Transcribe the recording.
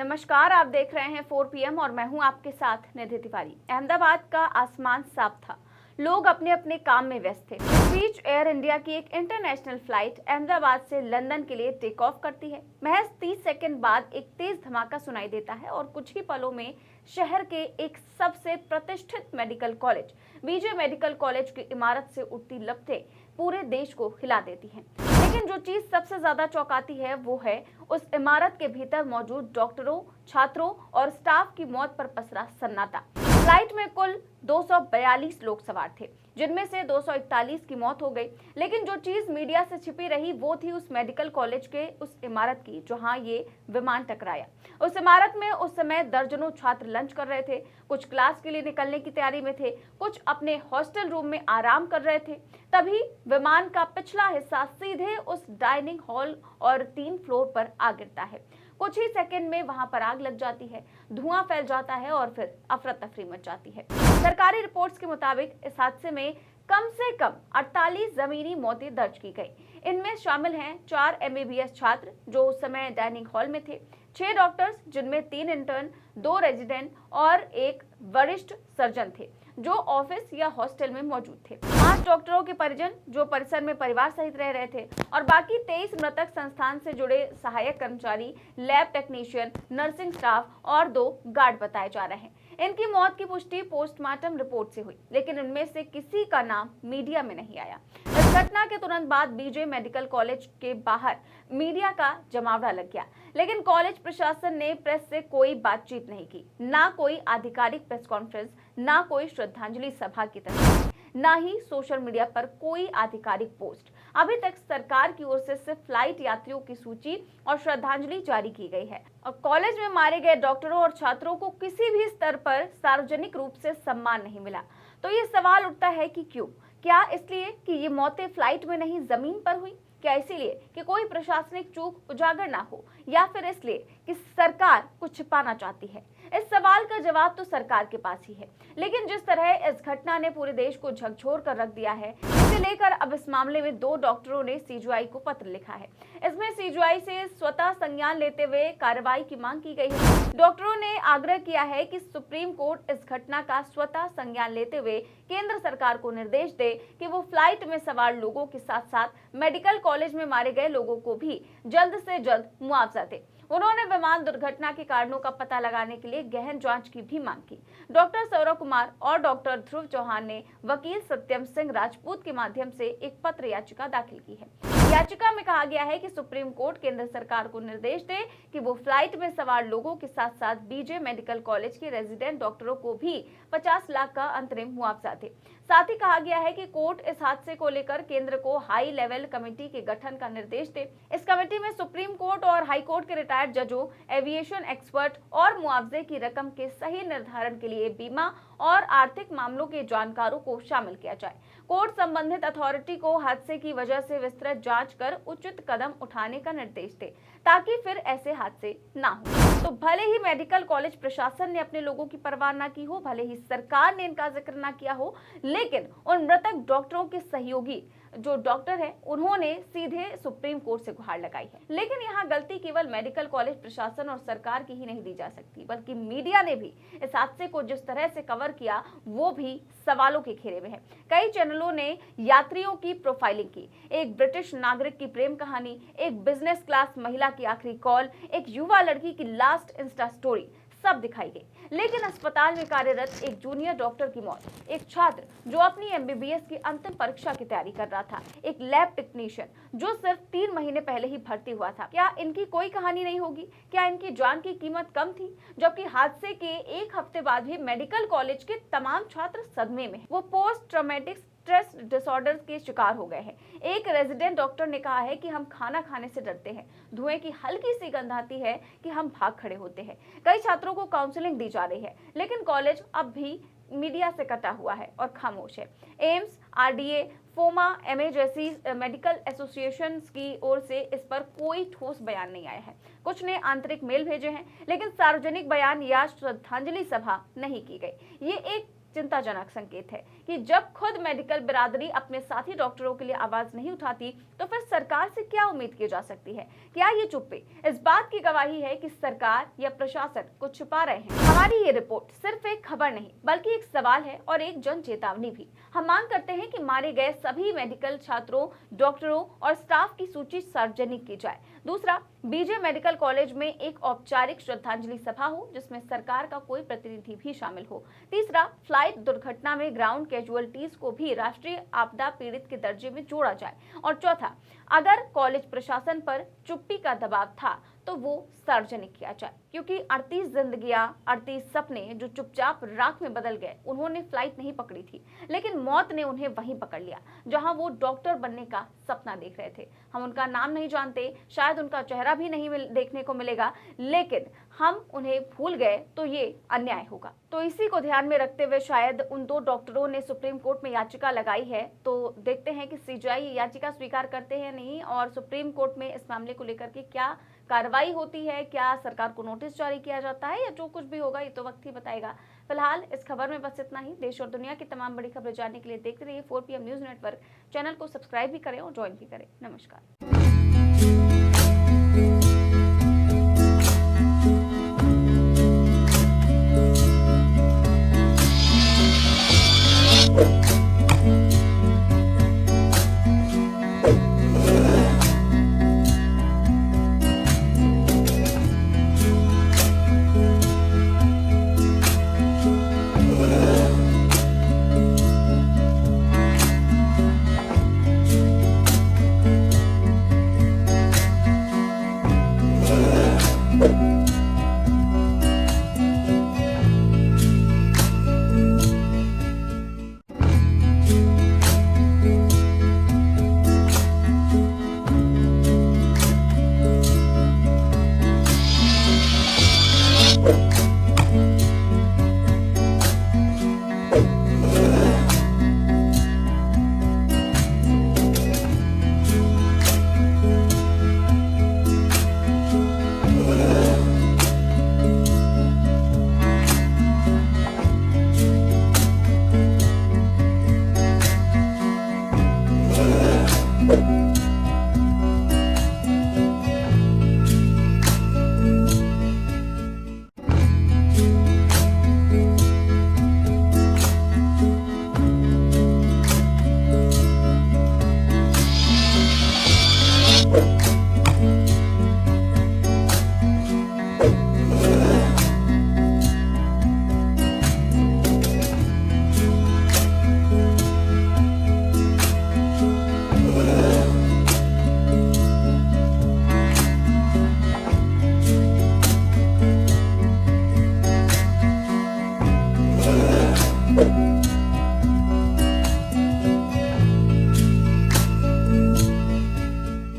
नमस्कार, आप देख रहे हैं 4 PM और मैं हूं आपके साथ निधि तिवारी। अहमदाबाद का आसमान साफ था, लोग अपने अपने काम में व्यस्त थे। इस बीच एयर इंडिया की एक इंटरनेशनल फ्लाइट अहमदाबाद से लंदन के लिए टेक ऑफ करती है। महज 30 सेकंड बाद एक तेज धमाका सुनाई देता है और कुछ ही पलों में शहर के एक सबसे प्रतिष्ठित medical college BJ medical college की इमारत से उठती लपटें पूरे देश को हिला देती हैं। लेकिन जो चीज सबसे ज्यादा चौंकाती है वो है उस इमारत के भीतर मौजूद डॉक्टरों, छात्रों और स्टाफ की मौत पर पसरा सन्नाटा। फ्लाइट में कुल 242 लोग सवार थे, जिनमें से 241 की मौत हो गई। लेकिन जो चीज मीडिया से छिपी रही वो थी उस मेडिकल कॉलेज के उस इमारत की जहां ये विमान टकराया। उस इमारत में उस समय दर्जनों छात्र लंच कर रहे थे, कुछ क्लास के लिए निकलने की तैयारी में थे, कुछ अपने हॉस्टल रूम में आराम कर रहे थे। तभी विमान का पिछला हिस्सा सीधे उस डाइनिंग हॉल और 3 फ्लोर पर आ गिरता है। कुछ ही सेकंड में वहां पर आग लग जाती है, धुआं फैल जाता है और फिर अफरा तफरी मच जाती है। सरकारी रिपोर्ट्स के मुताबिक इस हादसे में कम से कम 48 जमीनी मौतें दर्ज की गई। इनमें शामिल हैं 4 MBBS छात्र जो उस समय डाइनिंग हॉल में थे, 6 डॉक्टर्स जिनमें 3 इंटर्न, 2 रेजिडेंट और 1 वरिष्ठ सर्जन थे जो ऑफिस या हॉस्टल में मौजूद थे, 5 डॉक्टरों के परिजन जो परिसर में परिवार सहित रह रहे थे और बाकी 23 मृतक संस्थान से जुड़े सहायक कर्मचारी, लैब टेक्नीशियन, नर्सिंग स्टाफ और 2 गार्ड बताए जा रहे हैं। इनकी मौत की पुष्टि पोस्टमार्टम रिपोर्ट से हुई, लेकिन इनमें से किसी का नाम मीडिया में नहीं आया। इस घटना के तुरंत बाद बीजे मेडिकल कॉलेज के बाहर मीडिया का जमावड़ा लग गया, लेकिन कॉलेज प्रशासन ने प्रेस से कोई बातचीत नहीं की, ना कोई आधिकारिक प्रेस कॉन्फ्रेंस, ना कोई श्रद्धांजलि सभा की तस्वीर, ना ही सोशल मीडिया पर कोई आधिकारिक पोस्ट। अभी तक सरकार की ओर से सिर्फ फ्लाइट यात्रियों की सूची और श्रद्धांजलि जारी की गई है और कॉलेज में मारे गए डॉक्टरों और छात्रों को किसी भी स्तर पर सार्वजनिक रूप से सम्मान नहीं मिला। तो ये सवाल उठता है कि क्यों? क्या इसलिए कि ये मौतें फ्लाइट में नहीं जमीन पर हुई? क्या इसीलिए कि कोई प्रशासनिक चूक उजागर ना हो, या फिर इसलिए कि सरकार कुछ छिपाना चाहती है? इस सवाल का जवाब तो सरकार के पास ही है, लेकिन जिस तरह इस घटना ने पूरे देश को झकझोर कर रख दिया है, इसे लेकर अब इस मामले में 2 डॉक्टरों ने CJI को पत्र लिखा है। इसमें CJI से स्वतः संज्ञान लेते हुए कार्रवाई की मांग की गई है। डॉक्टरों ने आग्रह किया है कि सुप्रीम कोर्ट इस घटना का स्वतः संज्ञान लेते हुए केंद्र सरकार को निर्देश दे कि वो फ्लाइट में सवार लोगों के साथ साथ मेडिकल कॉलेज में मारे गए लोगों को भी जल्द से जल्द मुआवजा दे। उन्होंने विमान दुर्घटना के कारणों का पता लगाने के लिए गहन जांच की भी मांग की। डॉक्टर सौरभ कुमार और डॉक्टर ध्रुव चौहान ने वकील सत्यम सिंह राजपूत के माध्यम से एक पत्र याचिका दाखिल की है। याचिका में कहा गया है कि सुप्रीम कोर्ट केंद्र सरकार को निर्देश दे कि वो फ्लाइट में सवार लोगों के साथ साथ बीजे मेडिकल कॉलेज के रेजिडेंट डॉक्टरों को भी 50 लाख का अंतरिम मुआवजा दे। साथ ही कहा गया है कि कोर्ट इस हादसे को लेकर केंद्र को हाई लेवल कमेटी के गठन का निर्देश दे। इस कमेटी में सुप्रीम कोर्ट और हाई कोर्ट के रिटायर्ड जजों, एविएशन एक्सपर्ट और मुआवजे की रकम के सही निर्धारण के लिए बीमा और आर्थिक मामलों के जानकारों को शामिल किया जाए। कोर्ट संबंधित अथॉरिटी को हादसे की वजह से विस्तृत जांच कर उचित कदम उठाने का निर्देश दे, ताकि फिर ऐसे हादसे ना हो। तो भले ही मेडिकल कॉलेज प्रशासन ने अपने लोगों की परवाह ना की हो, भले ही सरकार ने इनका जिक्र ना किया हो, लेकिन उन मृतक डॉक्टरों के सहयोगी जो डॉक्टर हैं, उन्होंने सीधे सुप्रीम कोर्ट से गुहार लगाई है। लेकिन यहाँ गलती केवल मेडिकल कॉलेज प्रशासन और सरकार की ही नहीं दी जा सकती, बल्कि मीडिया ने भी इस हादसे को जिस तरह से कवर किया वो भी सवालों के घेरे में है। कई चैनलों ने यात्रियों की प्रोफाइलिंग की, एक ब्रिटिश नागरिक की प्रेम कहानी, एक बिजनेस क्लास महिला की आखिरी कॉल, एक युवा लड़की की लास्ट इंस्टा स्टोरी सब दिखाई गई। लेकिन अस्पताल में कार्यरत एक जूनियर डॉक्टर की मौत, एक छात्र जो अपनी MBBS की अंतिम परीक्षा की तैयारी कर रहा था, एक लैब टेक्नीशियन जो सिर्फ 3 महीने पहले ही भर्ती हुआ था, क्या इनकी कोई कहानी नहीं होगी? क्या इनकी जान की कीमत कम थी? जबकि हादसे के 1 हफ्ते बाद भी मेडिकल कॉलेज के तमाम छात्र सदमे में, वो पोस्ट ट्रॉमेटिक स्ट्रेस डिसऑर्डर के शिकार हो गए हैं। एक रेजिडेंट डॉक्टर ने कहा है कि हम खाना खाने से डरते हैं, धुएं की हल्की सी गंध आती है कि हम भाग खड़े होते हैं। कई छात्रों को काउंसलिंग दी जा रही है, लेकिन कॉलेज अब भी मीडिया से कटा हुआ है और खामोश है। एम्स, RDA, फोमा, MA जैसी मेडिकल एसोसिएशंस की ओर से इस पर कोई ठोस बयान नहीं आया है। कुछ ने आंतरिक मेल भेजे हैं, लेकिन सार्वजनिक बयान या श्रद्धांजलि सभा नहीं की गई। ये एक चिंताजनक संकेत है कि जब खुद मेडिकल बिरादरी अपने साथी डॉक्टरों के लिए आवाज नहीं उठाती तो फिर सरकार से क्या उम्मीद की जा सकती है? क्या ये चुप्पी इस बात की गवाही है कि सरकार या प्रशासन कुछ छुपा रहे हैं? हमारी ये रिपोर्ट सिर्फ एक खबर नहीं बल्कि एक सवाल है और एक जन चेतावनी भी। हम मांग करते हैं कि मारे गए सभी मेडिकल छात्रों, डॉक्टरों और स्टाफ की सूची सार्वजनिक की जाए। दूसरा, बीजे मेडिकल कॉलेज में एक औपचारिक श्रद्धांजलि सभा हो जिसमें सरकार का कोई प्रतिनिधि भी शामिल हो। तीसरा, फ्लाइट दुर्घटना में ग्राउंड कैजुअलिटीज को भी राष्ट्रीय आपदा पीड़ित के दर्जे में जोड़ा जाए। और चौथा, अगर कॉलेज प्रशासन पर चुप्पी का दबाव था तो वो सार्वजनिक किया जाए, क्योंकि 38 जिंदगियां, 38 सपने जो चुपचाप राख में बदल गए। उन्होंने फ्लाइट नहीं पकड़ी थी, लेकिन मौत ने उन्हें वहीं पकड़ लिया जहां वो डॉक्टर बनने का सपना देख रहे थे। हम उनका नाम नहीं जानते, शायद उनका चेहरा भी नहीं देखने को मिलेगा, लेकिन हम उन्हें भूल गए तो ये अन्याय होगा। तो इसी को ध्यान में रखते हुए शायद उन 2 डॉक्टरों ने सुप्रीम कोर्ट में याचिका लगाई है। तो देखते हैं कि सीजेआई याचिका स्वीकार करते हैं नहीं, और सुप्रीम कोर्ट में इस मामले को लेकर के क्या कार्रवाई होती है, क्या सरकार को नोटिस जारी किया जाता है, या जो कुछ भी होगा ये तो वक्त ही बताएगा। फिलहाल इस खबर में बस इतना ही। देश और दुनिया की तमाम बड़ी खबरें जानने के लिए देखते रहिए 4 PM न्यूज नेटवर्क। चैनल को सब्सक्राइब भी करें और ज्वाइन भी करें। नमस्कार। you